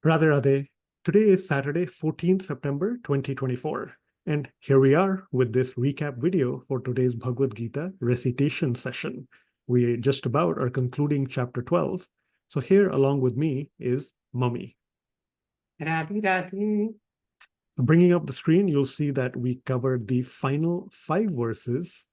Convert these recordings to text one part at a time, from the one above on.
Radhe Radhe. Today is Saturday, 14th September 2024. And here we are with this recap video for today's Bhagavad Gita recitation session. We just about are concluding chapter 12. So here along with me is Mummy. Radhe Radhe. Bringing up the screen, you'll see that we covered the final 5 verses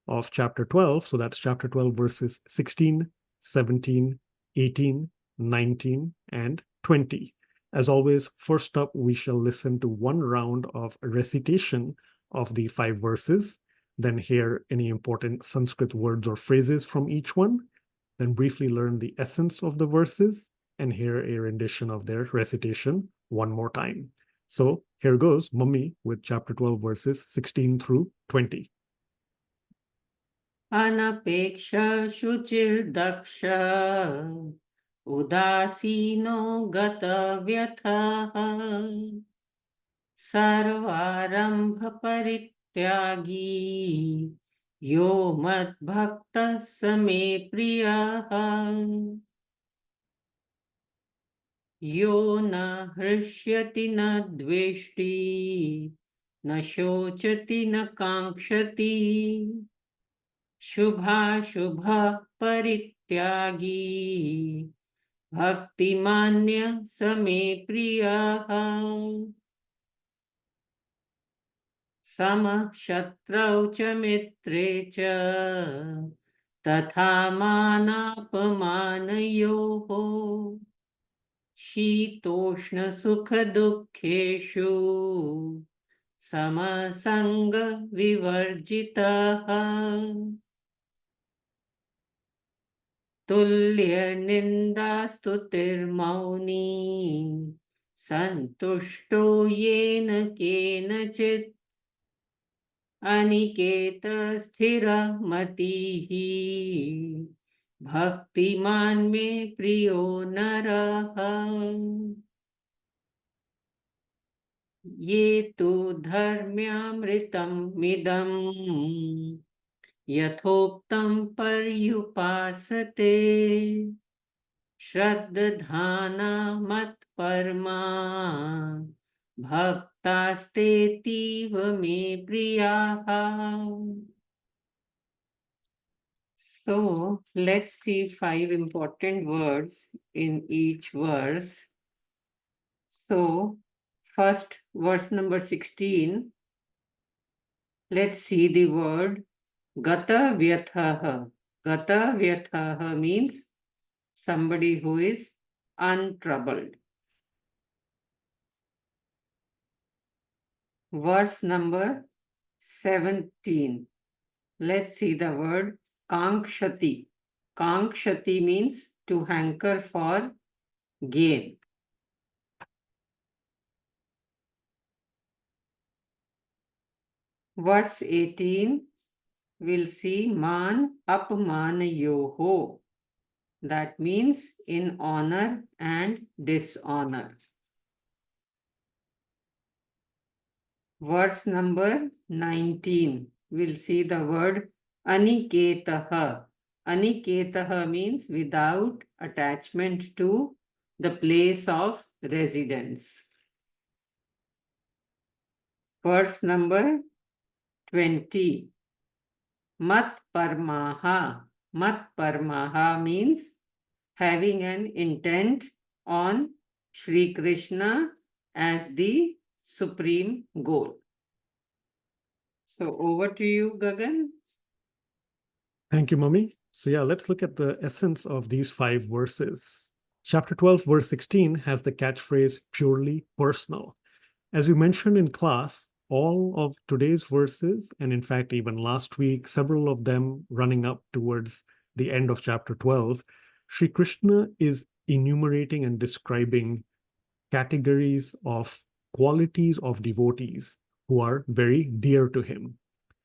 of chapter 12. So that's chapter 12 verses 16, 17, 18, 19, and 20. As always, first up, we shall listen to one round of recitation of the 5 verses, then hear any important Sanskrit words or phrases from each one, then briefly learn the essence of the verses, and hear a rendition of their recitation one more time. So here goes Mummy with chapter 12 verses 16 through 20. Anapeksha shuchirdaksha udasino gata vyatha sarvarambha parityagi yo mat bhakta same priyaha yo na hrishyati na dveshti na shochati na kankshati शुभाशुभः परित्यागी भक्तिमान्य समे प्रियः समः शत्रौ च मित्रे च तथा मानापमानयोः शीतोष्णसुखदुःखेषु समसङ्गविवर्जितः तुल्यनिन्दास्तुतिर्मौनी सन्तुष्टो येन केनचित् अनिकेतस्थिरमतिः भक्तिमान् मे प्रियो नरः ये तु धर्म्यामृतमिदं यथोक्तं पर्युपासते श्रद्धाना मत्परमा भक्तास्तेतीव मे प्रियाः. So let's see 5 important words in each verse. So first, verse number 16. Let's see the word Gata Vyathaha. Gata Vyathaha means somebody who is untroubled. Verse number 17. Let's see the word Kankshati. Kankshati means to hanker for gain. Verse 18, we'll see Man Apmanayoho. That means in honor and dishonor. Verse number 19, we'll see the word Aniketaha. Aniketaha means without attachment to the place of residence. Verse number 20. Mat Parmaha. Mat Parmaha means having an intent on Sri Krishna as the supreme goal. So over to you, Gagan. Thank you, Mummy. So yeah, let's look at the essence of these 5 verses. Chapter 12, verse 16 has the catchphrase purely personal. As we mentioned in class, all of today's verses, and in fact, even last week, several of them running up towards the end of chapter 12, Sri Krishna is enumerating and describing categories of qualities of devotees who are very dear to him.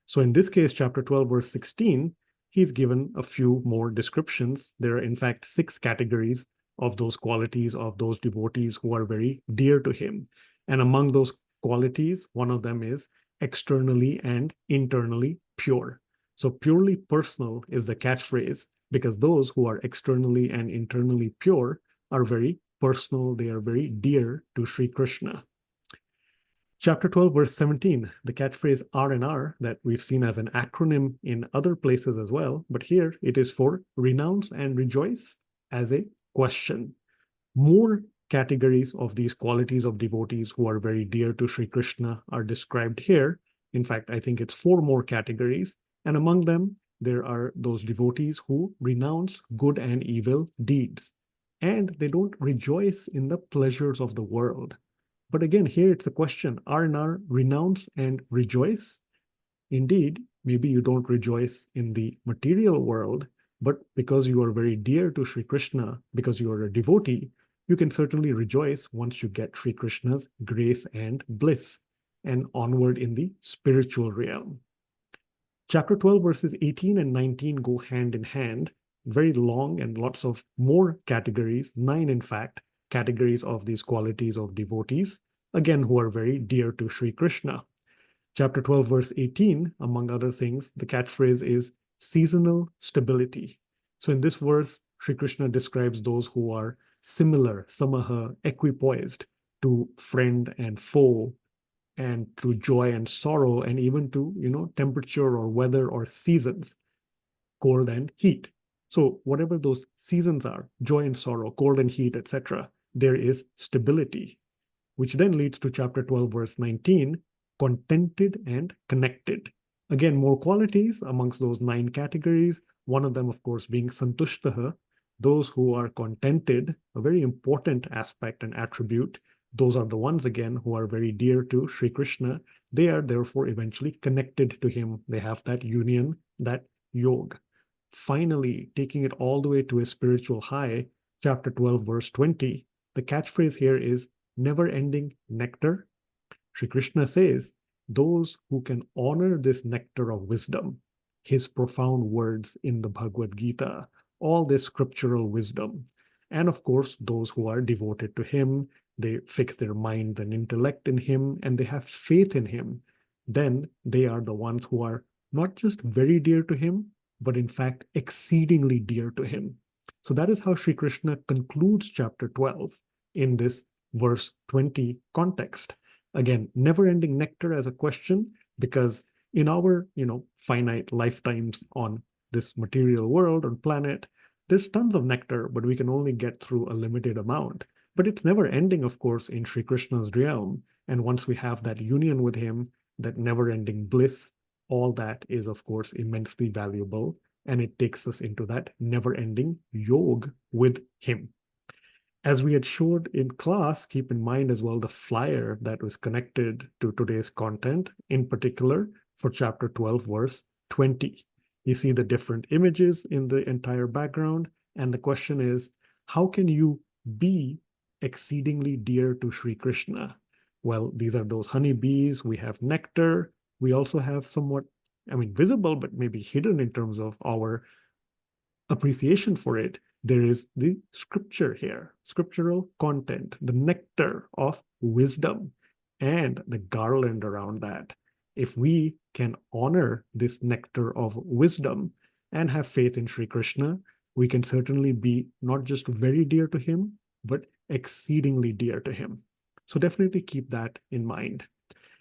So in this case, chapter 12, verse 16, he's given a few more descriptions. There are, in fact, 6 categories of those qualities of those devotees who are very dear to him. And among those qualities, one of them is externally and internally pure. So purely personal is the catchphrase, because those who are externally and internally pure are very personal, they are very dear to Sri Krishna. Chapter 12, verse 17, the catchphrase R&R that we've seen as an acronym in other places as well, but here it is for renounce and rejoice as a question. More categories of these qualities of devotees who are very dear to Sri Krishna are described here. In fact, I think it's 4 more categories. And among them, there are those devotees who renounce good and evil deeds. And they don't rejoice in the pleasures of the world. But again, here it's a question, R&R, renounce and rejoice? Indeed, maybe you don't rejoice in the material world, but because you are very dear to Sri Krishna, because you are a devotee, you can certainly rejoice once you get Sri Krishna's grace and bliss and onward in the spiritual realm. Chapter 12, verses 18 and 19 go hand in hand, very long and lots of more categories, 9 in fact, categories of these qualities of devotees, again, who are very dear to Sri Krishna. Chapter 12, verse 18, among other things, the catchphrase is seasonal stability. So in this verse, Sri Krishna describes those who are similar, samaha, equipoised to friend and foe, and to joy and sorrow, and even to, temperature or weather or seasons, cold and heat. So whatever those seasons are, joy and sorrow, cold and heat, etc., there is stability, which then leads to chapter 12, verse 19, contented and connected. Again, more qualities amongst those 9 categories, one of them, of course, being santushtaha, those who are contented, a very important aspect and attribute. Those are the ones, again, who are very dear to Sri Krishna. They are therefore eventually connected to him. They have that union, that yog. Finally, taking it all the way to a spiritual high, chapter 12, verse 20, the catchphrase here is never-ending nectar. Sri Krishna says, those who can honor this nectar of wisdom, his profound words in the Bhagavad Gita, all this scriptural wisdom, and of course, those who are devoted to him, they fix their mind and intellect in him, and they have faith in him, then they are the ones who are not just very dear to him, but in fact, exceedingly dear to him. So that is how Sri Krishna concludes chapter 12 in this verse 20 context. Again, never-ending nectar as a question, because in our, finite lifetimes on this material world or planet, there's tons of nectar, but we can only get through a limited amount. But it's never ending, of course, in Sri Krishna's realm. And once we have that union with him, that never-ending bliss, all that is, of course, immensely valuable. And it takes us into that never-ending yog with him. As we had showed in class, keep in mind as well the flyer that was connected to today's content, in particular for chapter 12, verse 20. You see the different images in the entire background. And the question is, how can you be exceedingly dear to Sri Krishna? Well, these are those honeybees. We have nectar. We also have somewhat, visible, but maybe hidden in terms of our appreciation for it. There is the scripture here, scriptural content, the nectar of wisdom, and the garland around that. If we can honor this nectar of wisdom and have faith in Sri Krishna, we can certainly be not just very dear to him, but exceedingly dear to him. So definitely keep that in mind.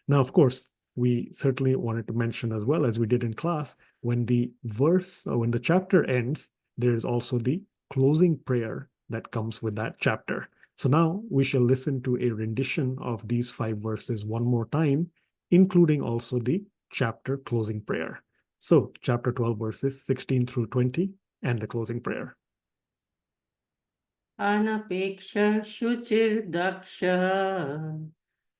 Now, of course, we certainly wanted to mention as well, as we did in class, when the verse or when the chapter ends, there is also the closing prayer that comes with that chapter. So now we shall listen to a rendition of these 5 verses one more time, including also the chapter closing prayer. So chapter 12, verses 16 through 20, and the closing prayer. अनपेक्ष शुचिर्दक्ष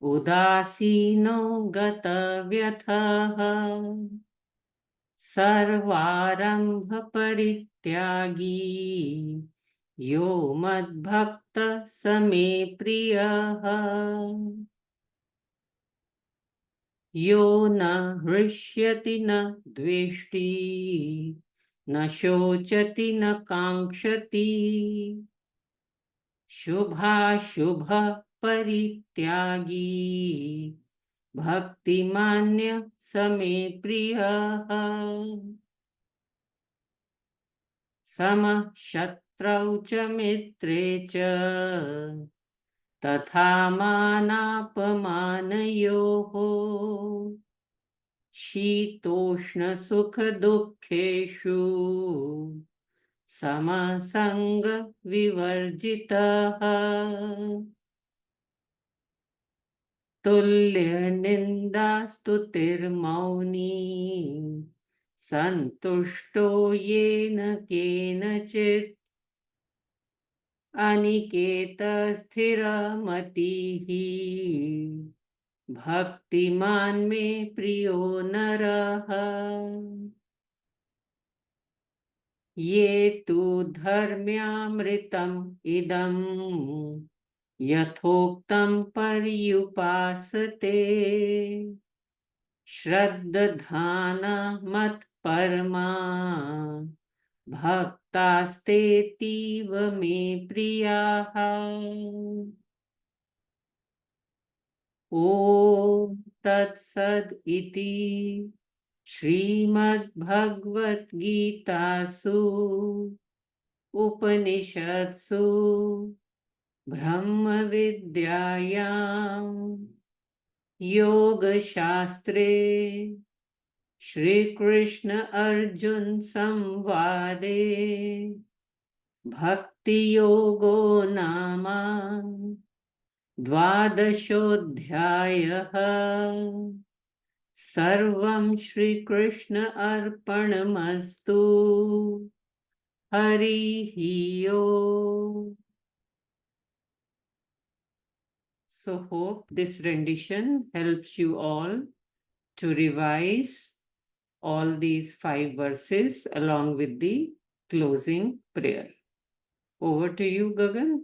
उदासीनो गतव्यथः सर्वारंभ परित्यागी यो मद्भक्त समे प्रियः यो न हृष्यति न द्वेष्टि न शोचति न काङ्क्षति शुभाशुभ परित्यागी भक्तिमान्य समे प्रियः समः शत्रौ च मित्रे च तथा मानापमानयोः शीतोष्णसुखदुःखेषु समसङ्गविवर्जितः तुल्यनिन्दास्तुतिर्मौनी सन्तुष्टो येन केनचित् अनिकेतस्थिरमतिः भक्तिमान् मे प्रियो नरः ये तु धर्म्यामृतम् इदम् यथोक्तं पर्युपासते श्रद्धाना मत्परमा भक्तास्तेतीव मे प्रियाः ॐ तत्सद् इति श्रीमद्भगवद्गीतासु उपनिषत्सु ब्रह्मविद्यायां योगशास्त्रे श्रीकृष्ण अर्जुन संवादे भक्तियोगो नाम द्वादशोऽध्यायः सर्वं श्रीकृष्ण अर्पणमस्तु हरिः ओम्. So hope this rendition helps you all to revise all these 5 verses along with the closing prayer. Over to you, Gagan.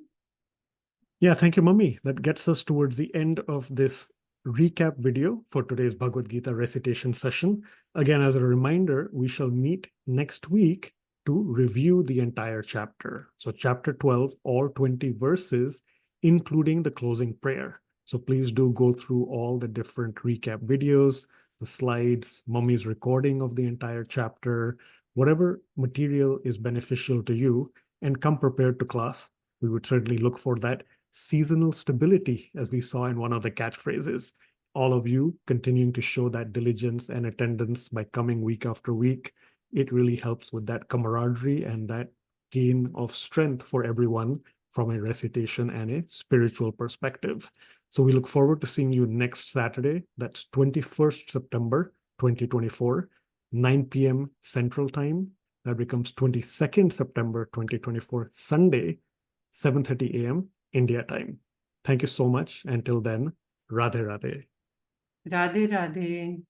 Yeah, thank you, Mummy. That gets us towards the end of this recap video for today's Bhagavad Gita recitation session. Again, as a reminder, we shall meet next week to review the entire chapter. So chapter 12, all 20 verses, including the closing prayer. So please do go through all the different recap videos, the slides, Mummy's recording of the entire chapter, whatever material is beneficial to you, and come prepared to class. We would certainly look for that seasonal stability, as we saw in one of the catchphrases. All of you continuing to show that diligence and attendance by coming week after week. It really helps with that camaraderie and that gain of strength for everyone from a recitation and a spiritual perspective. So we look forward to seeing you next Saturday. That's 21st September 2024, 9 p.m. Central Time. That becomes 22nd September 2024, Sunday, 7:30 a.m. India time. Thank you so much. Until then, Radhe Radhe. Radhe Radhe.